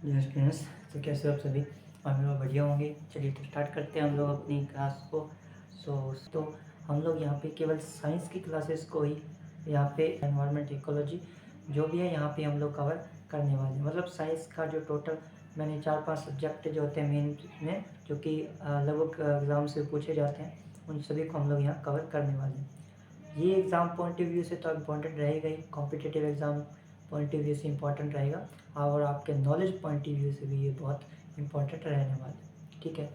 Students, तो कैसे हो आप सभी। हम लोग बढ़िया होंगे। चलिए तो स्टार्ट करते हैं हम लोग अपनी क्लास को। तो हम लोग यहाँ पे केवल साइंस की क्लासेस को ही यहाँ पे एनवायरनमेंट इकोलॉजी जो भी है यहाँ पे हम लोग कवर करने वाले हैं। मतलब साइंस का जो टोटल मैंने 4-5 सब्जेक्ट जो होते हैं मेन में, जो कि लगभग एग्ज़ाम से पूछे जाते हैं, उन सभी को हम लोग यहाँ कवर करने वाले हैं। ये एग्ज़ाम पॉइंट ऑफ व्यू से तो इम्पोर्टेंट रहेगा ही, competitive exam point of view से इम्पॉर्टेंट रहेगा, और आपके नॉलेज पॉइंट ऑफ व्यू से भी ये बहुत इम्पॉर्टेंट रहने वाला है। ठीक है,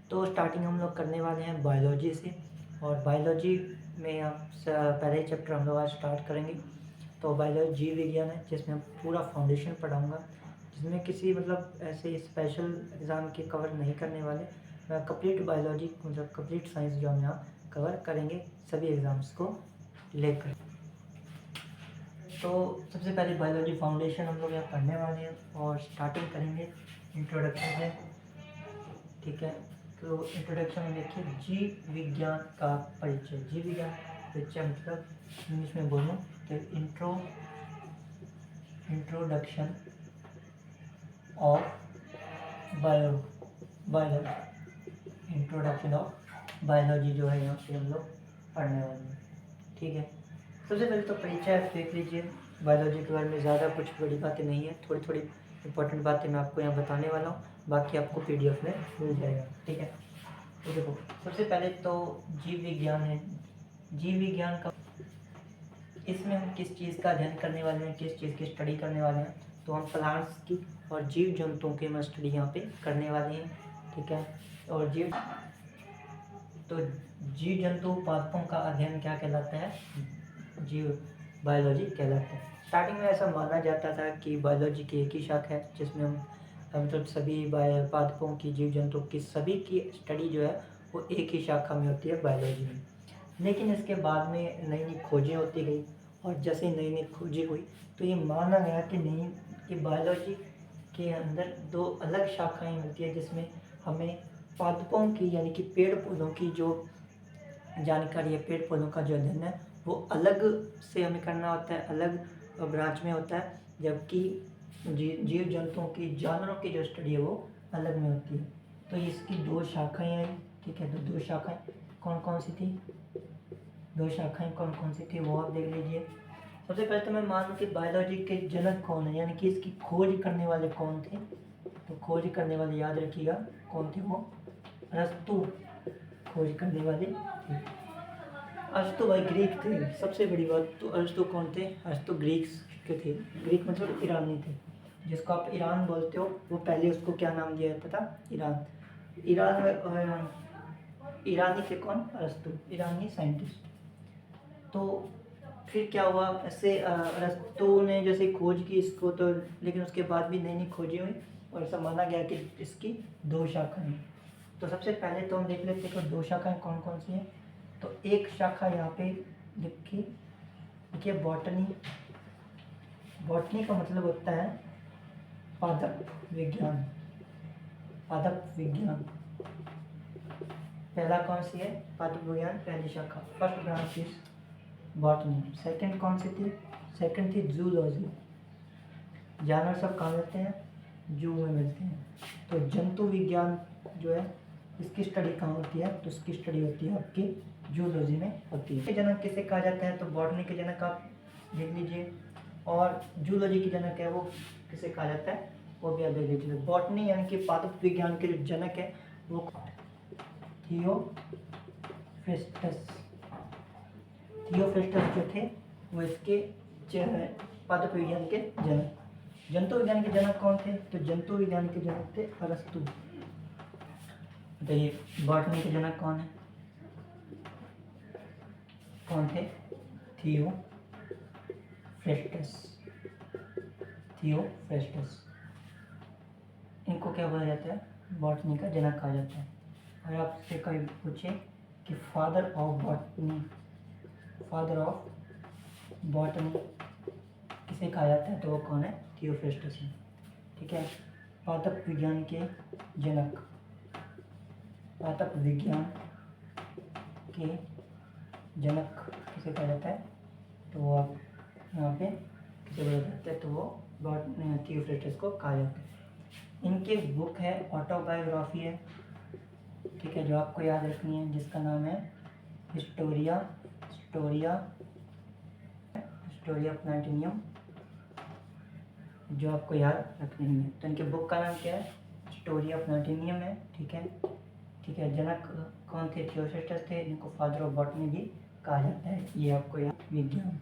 तो स्टार्टिंग हम लोग करने वाले हैं बायोलॉजी से। और बायोलॉजी में आप पहले ही चैप्टर हम लोग आज स्टार्ट करेंगे। तो बायोलॉजी जीव विज्ञान है, जिसमें हम पूरा फाउंडेशन पढ़ाऊँगा, जिसमें किसी मतलब ऐसे स्पेशल एग्ज़ाम के कवर नहीं करने वाले। मैं कंप्लीट बायोलॉजी मतलब कंप्लीट साइंस जो हम यहाँ कवर करेंगे सभी एग्ज़ाम्स को लेकर। तो सबसे पहले बायोलॉजी फाउंडेशन हम लोग यहाँ पढ़ने वाले हैं और स्टार्टिंग करेंगे इंट्रोडक्शन से। ठीक है, तो इंट्रोडक्शन में देखिए जीव विज्ञान का परिचय। जीव विज्ञान परिचय मतलब इंग्लिश में बोलूँ तो introduction of biology. Introduction of biology जो है यहाँ पे हम लोग पढ़ने वाले हैं। ठीक है, सबसे पहले तो परिचय देख लीजिए। बायोलॉजी के बारे में ज़्यादा कुछ बड़ी बातें नहीं है, थोड़ी थोड़ी इंपॉर्टेंट बातें मैं आपको यहाँ बताने वाला हूँ, बाकी आपको पीडीएफ में मिल जाएगा। ठीक है, तो देखो सबसे पहले तो जीव विज्ञान है। जीव विज्ञान का इसमें हम किस चीज़ का अध्ययन करने वाले हैं, किस चीज़ की स्टडी करने वाले हैं, तो हम प्लांट्स की और जीव जंतुओं की हम स्टडी यहाँ पे करने वाले हैं। ठीक है, और जीव जंतु पादपों का अध्ययन क्या कहलाता है, जीव बायोलॉजी कहलाता है। स्टार्टिंग में ऐसा माना जाता था कि बायोलॉजी की एक ही शाखा है, जिसमें हम मतलब सभी पादपों की, जीव जंतु की सभी की स्टडी जो है वो एक ही शाखा में होती है, बायोलॉजी में। लेकिन इसके बाद में नई नई खोजें होती गई, और जैसे नई नई खोजें हुई तो ये माना गया कि नहीं, कि बायोलॉजी के अंदर दो अलग शाखाएं मिलती है, जिसमें हमें पादपों की यानी कि पेड़ पौधों की जो जानकारी है, पेड़ पौधों का जो अध्ययन है वो अलग से हमें करना होता है, अलग ब्रांच में होता है, जबकि जीव जंतुओं की, जानवरों की जो स्टडी है वो अलग में होती है। तो इसकी दो शाखाएं आई। ठीक है, तो दो शाखाएं कौन कौन सी थी, दो शाखाएं कौन कौन सी थी वो आप देख लीजिए। सबसे पहले तो मैं मानूं कि बायोलॉजी के जनक कौन है, यानी कि इसकी खोज करने वाले कौन थे। तो खोज करने वाले याद रखिएगा कौन थे, वो अरस्तु खोज करने वाले थे। अरस्तु भाई ग्रीक थे, सबसे बड़ी बात। तो अरस्तु कौन थे, अरस्तु ग्रीक्स के थे। ग्रीक मतलब ईरानी थे, जिसको आप ईरान बोलते हो, वो पहले उसको क्या नाम दिया जाता था, ईरान। ईरानी थे कौन, अरस्तु, ईरानी साइंटिस्ट। तो फिर क्या हुआ, ऐसे अरस्तु ने जैसे खोज की इसको, तो लेकिन उसके बाद भी नई नई खोजें हुई, और ऐसा माना गया कि इसकी दो शाखाएं। तो सबसे पहले तो हम देख लेते हैं कि दो शाखाएं कौन कौन सी हैं। तो एक शाखा यहाँ पे देखिए बॉटनी। बॉटनी का मतलब होता है पादप विज्ञान। पादप विज्ञान पहला कौन सी है, पादप विज्ञान पहली शाखा, first branch is botany. Second कौन सी थी, सेकंड थी जूलॉजी। जानवर सब कहाँ मिलते हैं, जू में मिलते हैं। तो जंतु विज्ञान जो है इसकी स्टडी कहाँ होती है, तो इसकी स्टडी होती है आपकी जूलॉजी में होती है। जनक किसे कहा जाता है, तो बॉटनी के जनक आप देख लीजिए, और जूलॉजी की जनक है वो किसे कहा जाता है, वो भी आप देख लीजिए। बॉटनी यानी कि पादप विज्ञान के जो जनक है वो थियोफ्रेस्टस। थियोफ्रेस्टस जो थे वो इसके पादप विज्ञान के जनक। जंतु विज्ञान के जनक कौन थे, तो जंतु विज्ञान के जनक थे अरस्तु। बताइए बॉटनी के जनक कौन है, कौन थे, थियोफ्रेस्टस। थियोफ्रेस्टस, इनको क्या बोला जाता है, बॉटनी का जनक कहा जाता है। और आपसे कभी पूछे कि father of botany, father of botany किसे कहा जाता है, तो वो कौन है, थियोफ्रेस्टस है। ठीक है, पादप विज्ञान के जनक, पादप विज्ञान के जनक किसे कहा जाता है, तो वो आप यहाँ पे किसे बोला जाता है, तो वो थियोफ्रेस्टस को कहा जाता है। इनकी बुक है, ऑटोबायोग्राफी है, ठीक है, जो आपको याद रखनी है, जिसका नाम है हिस्टोरिया हिस्टोरिया हिस्टोरिया प्लाटिनियम, जो आपको याद रखनी है। तो इनके बुक का नाम क्या है? हिस्टोरिया प्लाटिनियम है, ठीक है, ठीक है। जनक कौन थे? थियोसिस्टस थे, इनको फादर ऑफ बॉटनी भी कहा जाता है, ये आपको याद। विज्ञान।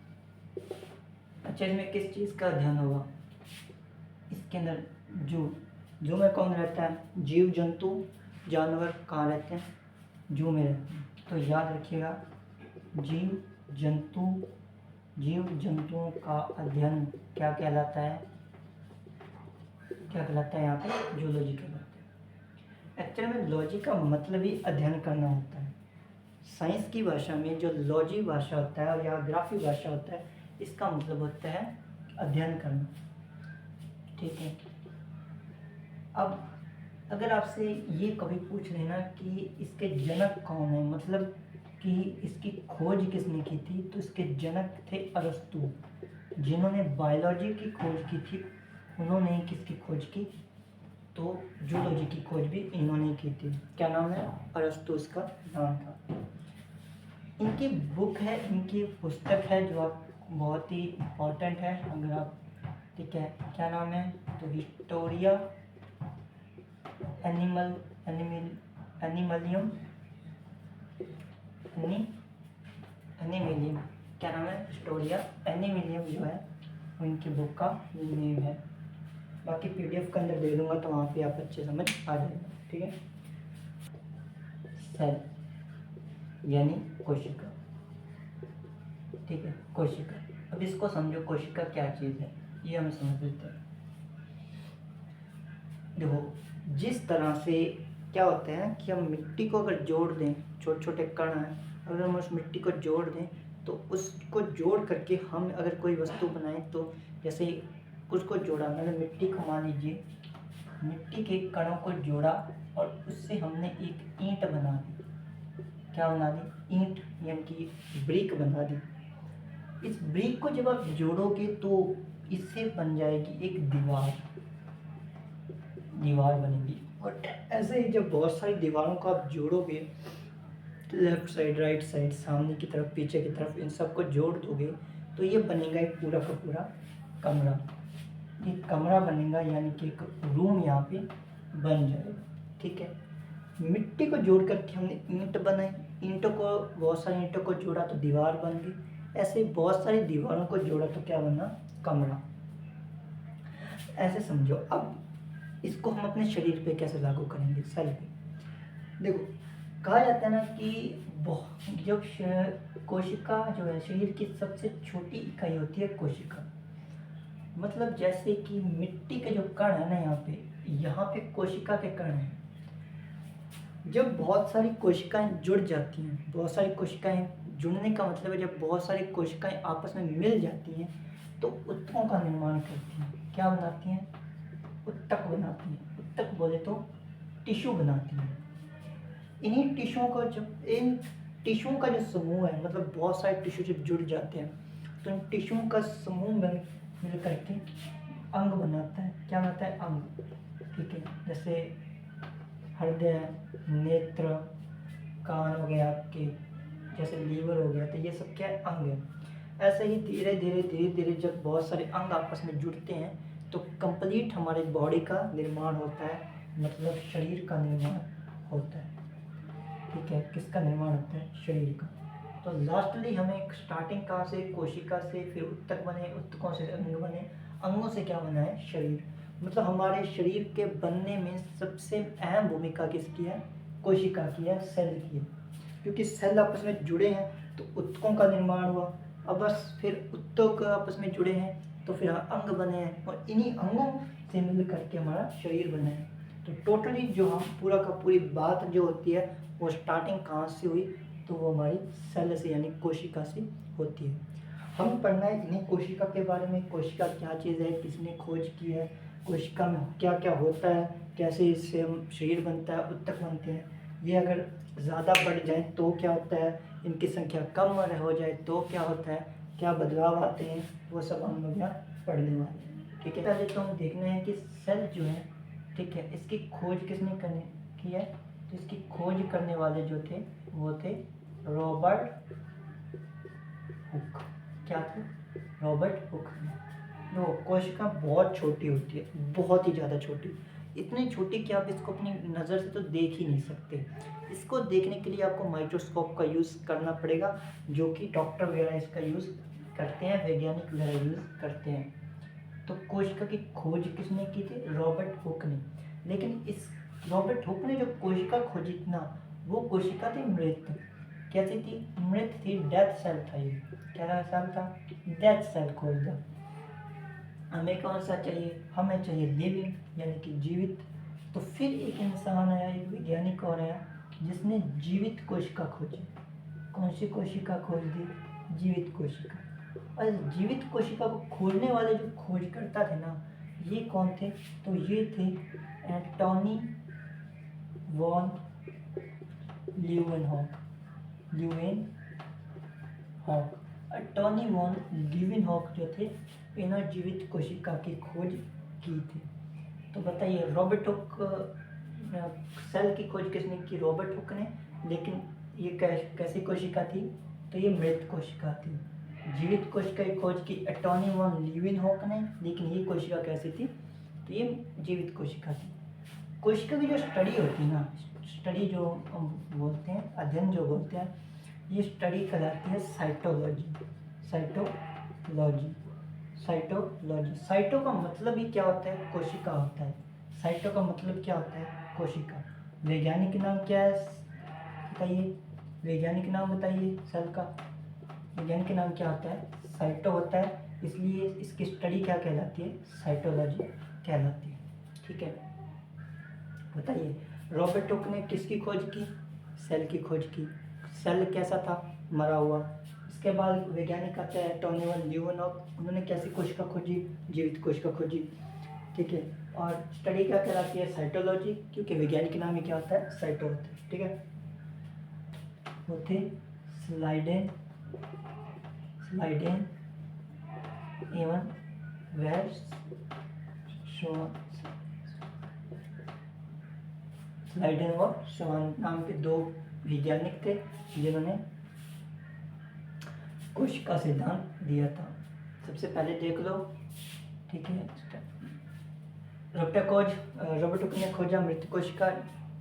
अच्छा, इसमें किस चीज़ का अध्ययन होगा? इसके अंदर जू में कौन रहता है? जीव जंतु जानवर कहाँ रहते हैं? जू में रहते हैं। तो याद रखिएगा, जीव जंतुओं का अध्ययन क्या कहलाता है? क्या कहलाता है यहाँ पे? जूलॉजी कहलाता है। एक्चुअली में लॉजी का मतलब ही अध्ययन करना होता है। साइंस की भाषा में जो लॉजी भाषा होता है और या ग्राफी भाषा होता है, इसका मतलब होता है अध्ययन करना, ठीक है। अब अगर आपसे ये कभी पूछ लेना कि इसके जनक कौन है, मतलब कि इसकी खोज किसने की थी, तो इसके जनक थे अरस्तु, जिन्होंने बायोलॉजी की खोज की थी। उन्होंने ही किसकी खोज की? तो जूलॉजी की खोज भी इन्होंने की थी। क्या नाम है? अरस्तु इसका नाम था। इनकी बुक है, इनकी पुस्तक है, जो आप बहुत ही इम्पोर्टेंट है अगर आप, ठीक है। क्या नाम है? तो हिस्टोरिया एनिमलियम एनिमिलियम, क्या नाम है? हिस्टोरिया एनिमिलियम जो है उनकी बुक का नेम है। बाकी पीडीएफ के अंदर दे दूंगा, तो वहाँ पे आप अच्छे समझ आ जाएगा, ठीक है। सेल यानी कोशिका, ठीक है, कोशिका। अब इसको समझो, कोशिका क्या चीज़ है, ये हम समझ लेते हैं। देखो, जिस तरह से क्या होता है कि हम मिट्टी को अगर जोड़ दें, छोटे छोटे कण हैं, अगर हम उस मिट्टी को जोड़ दें, तो उसको जोड़ करके हम अगर कोई वस्तु बनाएं, तो जैसे उसको जोड़ा, मैंने मिट्टी को, मान लीजिए मिट्टी के कणों को जोड़ा और उससे हमने एक ईंट बना दी। क्या बना दी? ईंट, यानी कि ब्रिक बना दी। इस ब्रिक को जब आप जोड़ोगे तो इससे बन जाएगी एक दीवार बनेगी। और ऐसे ही जब बहुत सारी दीवारों को आप जोड़ोगे, लेफ्ट साइड, राइट साइड, सामने की तरफ, पीछे की तरफ, इन सबको जोड़ दोगे, तो ये बनेगा एक पूरा का पूरा कमरा। एक कमरा बनेगा, यानी कि एक रूम यहाँ पे बन जाएगा, ठीक है। मिट्टी को जोड़ करके हमने ईंट बनाई, ईंटों को, बहुत सारी ईंटों को जोड़ा तो दीवार बन गई। ऐसे बहुत सारी दीवारों को जोड़ा तो क्या बना? कमरा। ऐसे समझो। अब इसको हम अपने शरीर पे कैसे लागू करेंगे? सेल पे। देखो, कहा जाता है ना कि जब कोशिका जो है, शरीर की सबसे छोटी इकाई होती है कोशिका। मतलब जैसे कि मिट्टी के जो कण है ना, यहाँ पे कोशिका के कण हैं। जब बहुत सारी कोशिकाएं जुड़ जाती हैं, बहुत सारी कोशिकाएं जुड़ने का मतलब है जब बहुत सारी कोशिकाएं आपस में मिल जाती हैं, तो ऊतकों का निर्माण करती हैं। क्या बनाती हैं? ऊतक बनाती हैं। ऊतक बोले तो टिश्यू बनाती हैं। इन्हीं टिश्यूओं को, जब इन टिश्यूओं का जो समूह है, मतलब बहुत सारे टिश्यू जब जुड़ जाते हैं, तो इन टिश्यूओं का समूह मिल करके अंग बनाता है। क्या बनाता है? अंग, ठीक है। जैसे हृदय, नेत्र, कान हो गया आपके, जैसे लीवर हो गया, तो ये सब क्या है? अंग है। ऐसे ही धीरे धीरे जब बहुत सारे अंग आपस में जुड़ते हैं, तो कंप्लीट हमारे बॉडी का निर्माण होता है, मतलब शरीर का निर्माण होता है, ठीक है। किसका निर्माण होता है? शरीर का। तो लास्टली हमें स्टार्टिंग कहाँ से? कोशिका से, फिर ऊतक बने, ऊतकों से अंग बने, अंगों से क्या बना है? शरीर। मतलब हमारे शरीर के बनने में सबसे अहम भूमिका किसकी है? कोशिका की है, सेल की है। क्योंकि सेल आपस में जुड़े हैं तो ऊतकों का निर्माण हुआ। अब बस फिर ऊतक आपस में जुड़े हैं तो फिर अंग बने हैं, और इन्हीं अंगों से मिल करके हमारा शरीर बना है। तो टोटली जो हम पूरा का पूरी बात जो होती है, वो स्टार्टिंग कहाँ से हुई? तो वो हमारी सेल से, यानी कोशिका से होती है। हम पढ़ना है इन्हीं कोशिका के बारे में। कोशिका क्या चीज़ है, किसने खोज की है, कोशिका में क्या क्या होता है, कैसे इससे हम शरीर बनता है, ऊतक बनते हैं। ये अगर ज़्यादा बढ़ जाए तो क्या होता है, इनकी संख्या कम हो जाए तो क्या होता है, क्या बदलाव आते हैं, वो सब हम लोग यहाँ पढ़ने वाले हैं, ठीक है। पहले तो हम देखना है कि सेल जो है ठीक है। इसकी खोज किसने की है? तो इसकी खोज करने वाले जो थे वो थे रॉबर्ट हुक। क्या थे? Robert Hooke. नो, कोशिका बहुत छोटी होती है, बहुत ही ज़्यादा छोटी, इतनी छोटी कि आप इसको अपनी नज़र से तो देख ही नहीं सकते। इसको देखने के लिए आपको माइक्रोस्कोप का यूज़ करना पड़ेगा, जो कि डॉक्टर वगैरह इसका यूज़ करते हैं, वैज्ञानिक वगैरह यूज़ करते हैं। तो कोशिका की खोज किसने की थी? रॉबर्ट हुक ने। लेकिन इस रॉबर्ट हुक ने जो कोशिका खोजी ना, वो कोशिका थी मृत। कैसी थी? मृत थी, डेथ सेल था ये। क्या सेल था? डेथ सेल खोजा। हमें कौन सा चाहिए? हमें चाहिए लिविंग, यानी कि जीवित। तो फिर एक इंसान आया, एक वैज्ञानिक और आया, जिसने जीवित कोशिका खोजी। कौन सी कोशिका खोज दी? जीवित कोशिका। और जीवित कोशिका को खोजने वाले जो खोजकर्ता थे ना, ये कौन थे? तो ये थे Antony von Leeuwenhoek. Antony von Leeuwenhoek जो थे, इन्होंने जीवित कोशिका की खोज की थी। तो बताइए, रॉबर्ट हुक सेल की खोज किसने की? रॉबर्ट हुक ने। लेकिन ये कैसी कोशिका थी? तो ये मृत कोशिका थी। जीवित कोशिका की खोज की एंटोनी वॉन ल्यूवेनहॉक ने, लेकिन ये कोशिका कैसी थी? तो ये जीवित कोशिका थी। कोशिका की जो स्टडी होती है ना, स्टडी जो बोलते हैं, अध्ययन जो बोलते हैं, ये स्टडी कहलाती है साइटोलॉजी। साइटोलॉजी साइटो का मतलब ही क्या होता है? कोशिका होता है। साइटो का मतलब क्या होता है? कोशिका। वैज्ञानिक नाम क्या है बताइए? वैज्ञानिक नाम बताइए सेल का। वैज्ञानिक नाम क्या होता है? साइटो होता है, इसलिए इसकी स्टडी क्या कहलाती है? साइटोलॉजी कहलाती है। ठीक है, बताइए, रॉबर्ट हुक ने किसकी खोज की? सेल की खोज की। सेल कैसा था? मरा हुआ। इसके बाद वैज्ञानिक आते हैं एंटोनी वॉन ल्यूवेनहॉक, उन्होंने कैसी कोशिका खोजी? जीवित कोशिका खोजी। ठीक है, और स्टडी क्या कहलाती है? साइटोलॉजी, क्योंकि वैज्ञानिक नाम ही क्या होता है? साइटो होता है। ठीक है, होते स्लाइडेन एवं स्लाइडेन व स्वान नाम के दो वैज्ञानिक थे, जिन्होंने कोशिका सिद्धांत दिया था। सबसे पहले देख लो। ठीक है, रॉबर्ट हुक ने खोजा, मृत कोशिका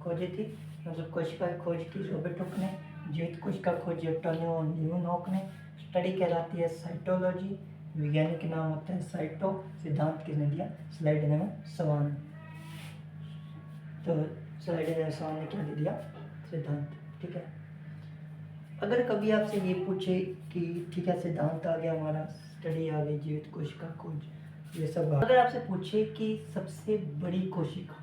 खोजी थी, मतलब कोशिका की खोज की रॉबर्ट हुक ने। जीवित कोशिका खोजी एंटोनी वॉन ल्यूवेनहॉक ने। स्टडी कहलाती है साइटोलॉजी, वैज्ञानिक नाम होता है साइटो। सिद्धांत किसने दिया? स्लाइडेन एवं स्वान। तो स्लाइडेन एवं स्वान ने क्या दे दिया? सिद्धांत। ठीक है, अगर कभी आपसे ये पूछे कि ठीक है सिद्धांत आ गया हमारा, स्टडी आ गई, जीवित कोशिका खोज, ये सब अगर आपसे पूछे कि सबसे बड़ी कोशिका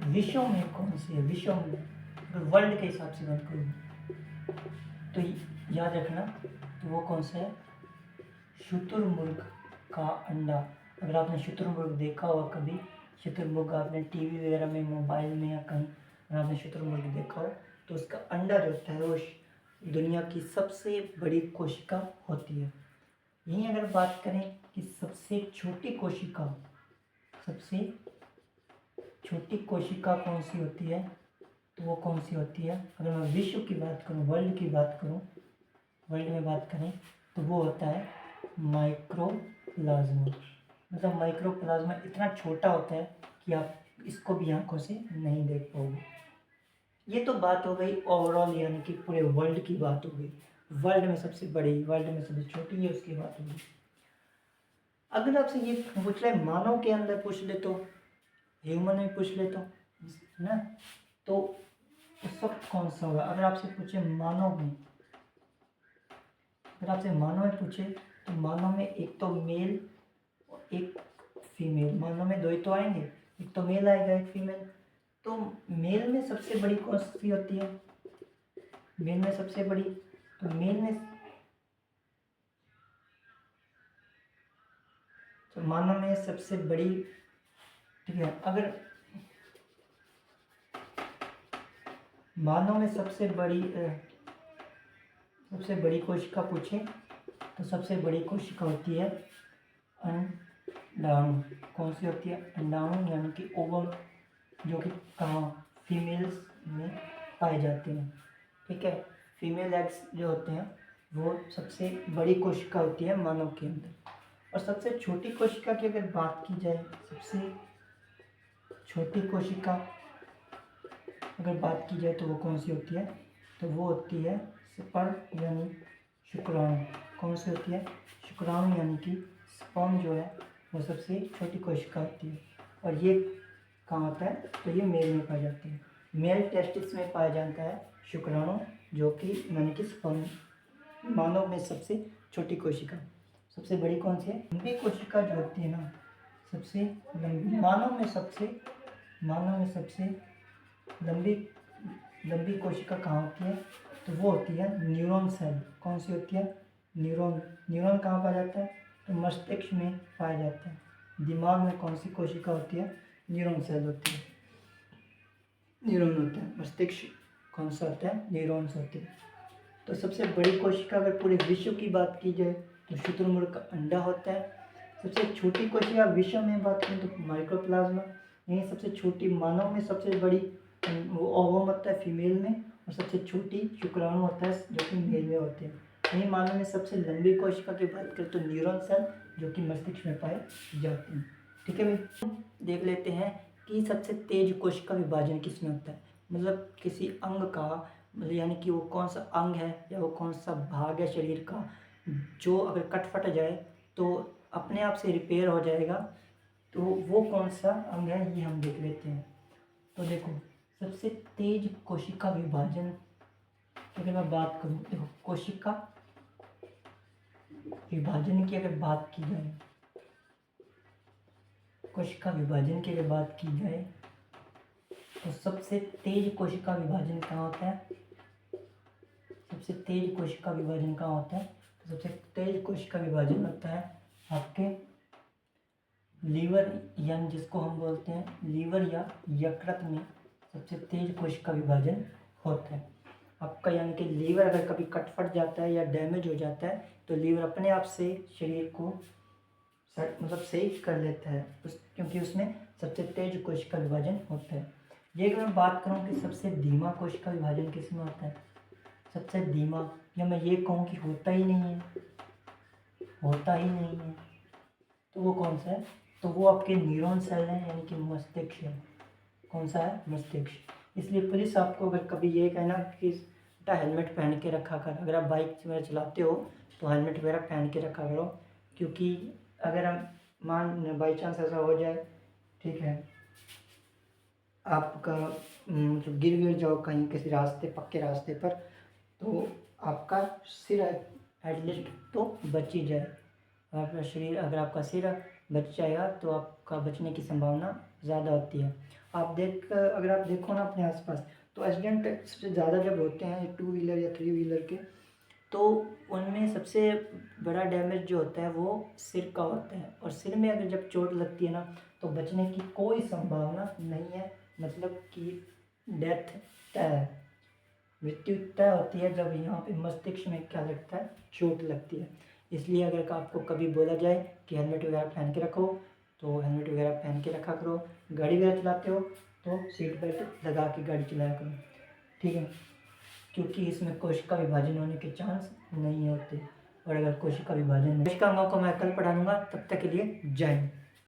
विश्व में कौन सी है? विश्व में, अगर वर्ल्ड के हिसाब से बात करूँ तो याद रखना, तो वो कौन सा है? शुतुरमुर्ग का अंडा। अगर आपने शुतुरमुर्ग देखा होगा कभी, शुतुरमुर्ग आपने टीवी वगैरह में, मोबाइल में या कहीं अगर आपने शुतुरमुर्ग देखा हो, तो उसका अंडा जो होता है वो दुनिया की सबसे बड़ी कोशिका होती है। यहीं अगर बात करें कि सबसे छोटी कोशिका कौन सी होती है, तो वो कौन सी होती है? अगर मैं विश्व की बात करूं, वर्ल्ड में बात करें, तो वो होता है माइक्रोप्लाज्मा। मतलब माइक्रोप्लाज्मा इतना छोटा होता है कि आप इसको भी आंखों से नहीं देख पाओगे। ये तो बात हो गई ओवरऑल, यानी कि पूरे वर्ल्ड की बात हो गई। वर्ल्ड में सबसे बड़ी, वर्ल्ड में सबसे छोटी है, उसकी बात होगी। अगर आपसे ये पूछ रहे मानव के अंदर पूछ ले, तो ह्यूमन में पूछ ले, तो ना, तो उस वक्त कौन सा होगा? अगर आपसे पूछे मानव में, तो मानव में एक तो मेल और एक फीमेल। मानव में दो ही तो आएंगे, एक तो मेल आएगा, एक फीमेल। तो मेल में सबसे बड़ी कौन सी होती है? मेल में सबसे बड़ी, तो मानव में सबसे बड़ी, ठीक है, अगर मानव में सबसे बड़ी कोशिका पूछे, तो सबसे बड़ी कोशिका होती है अंडाणु। कौन सी होती है? अंडाणु, यानी कि ओवम, जो कि कहाँ? फीमेल्स में पाए जाते हैं। ठीक है, फीमेल एग्स जो होते हैं वो सबसे बड़ी कोशिका होती है मानव के अंदर। और सबसे छोटी कोशिका की अगर बात की जाए, सबसे छोटी कोशिका अगर बात की जाए तो वो कौन सी होती है? तो वो होती है स्पर्म, यानी शुक्राणु। कौन सी होती है? शुक्राणु, यानी कि स्पर्म जो है वो सबसे छोटी कोशिका होती है। और ये कहाँ होता है? तो ये मेल में पाया जाती है। मेल टेस्टिस में पाया जाता है शुक्राणु, जो कि यानी कि स्पर्म। मानव में सबसे छोटी कोशिका। सबसे बड़ी कौन सी है? लंबी कोशिका जो होती है ना, सबसे लंबी मानव में सबसे लंबी कोशिका कहाँ होती है? तो वो होती है न्यूरॉन सेल। कौन सी होती है? न्यूरॉन कहाँ पाया जाता है? तो मस्तिष्क में पाया जाता है। दिमाग में कौन सी कोशिका होती है? न्यूरॉन सेल होती है, न्यूरॉन होता है। मस्तिष्क कौन सा होता है? न्यूरॉन्स होते हैं। तो सबसे बड़ी कोशिका अगर पूरे विश्व की बात की जाए तो शुतुरमुर्ग का अंडा होता है। सबसे छोटी कोशिका विश्व में बात करें तो माइक्रोप्लाज्मा, यही सबसे छोटी। मानव में सबसे बड़ी वो ओवम होता है फीमेल में, और सबसे छोटी शुक्राणु होता है जो कि मेल में होते हैं। यही मानव में सबसे लंबी कोशिका की बात करें तो न्यूरॉन सेल, जो कि मस्तिष्क में पाए जाते हैं। ठीक है भाई, देख लेते हैं कि सबसे तेज कोशिका विभाजन किसमें होता है। मतलब किसी अंग का, मतलब यानी कि वो कौन सा अंग है या वो कौन सा भाग है शरीर का जो अगर कट फट जाए तो अपने आप से रिपेयर हो जाएगा, तो वो कौन सा अंग है ये हम देख लेते हैं। तो देखो, सबसे तेज कोशिका विभाजन की अगर मैं बात करूँ, देखो कोशिका विभाजन की अगर बात की जाए, कोशिका विभाजन की अगर बात की जाए तो सबसे तेज कोशिका विभाजन कहाँ होता है? सबसे तेज कोशिका विभाजन कहाँ होता है? तो सबसे तेज कोशिका विभाजन होता है आपके लीवर, यानी जिसको हम बोलते हैं लीवर या यकृत में सबसे तेज कोशिका विभाजन होता है आपका। यानी कि लीवर अगर कभी कट फट जाता है या डैमेज हो जाता है तो लीवर अपने आप से शरीर को मतलब सही कर लेता है क्योंकि उसमें सबसे तेज कोशिका विभाजन होता है। ये अगर मैं बात करूँ कि सबसे धीमा कोशिका विभाजन किसमें होता है, सबसे धीमा, या मैं ये कहूँ कि होता ही नहीं है, तो वो कौन सा है? तो वो आपके न्यूरॉन सेल हैं, यानी कि मस्तिष्क है। कौन सा है? मस्तिष्क। इसलिए पुलिस आपको अगर कभी ये कहना कि बेटा हेलमेट पहन के रखा कर, अगर आप बाइक वगैरह चलाते हो तो हेलमेट वगैरह पहन के रखा करो, क्योंकि अगर हम मान बाई चांस ऐसा हो जाए, ठीक है, आपका मतलब गिर जाओ कहीं किसी रास्ते, पक्के रास्ते पर, तो आपका सिर एटलीस्ट तो बच ही जाए। आपका शरीर, अगर आपका सिर बच जाएगा तो आपका बचने की संभावना ज़्यादा होती है। अगर आप देखो ना अपने आसपास, तो एक्सीडेंट सबसे ज़्यादा जब होते हैं 2 व्हीलर या 3 व्हीलर के, तो उनमें सबसे बड़ा डैमेज जो होता है वो सिर का होता है। और सिर में अगर जब चोट लगती है ना तो बचने की कोई संभावना नहीं है, मतलब कि डेथ तय है, मृत्यु तय होती है जब यहाँ पे मस्तिष्क में क्या लगता है? चोट लगती है। इसलिए अगर आपको कभी बोला जाए कि हेलमेट वगैरह पहन के रखो तो हेलमेट वगैरह पहन के रखा करो। गाड़ी वगैरह चलाते हो तो सीट बेल्ट लगा के गाड़ी चलाया करो, ठीक है, क्योंकि इसमें कोशिका विभाजन होने के चांस नहीं होते। और अगर कोशिका विभाजन कोशिका अंगों को मैं कल पढ़ा दूँगा, तब तक के लिए जय हिंद।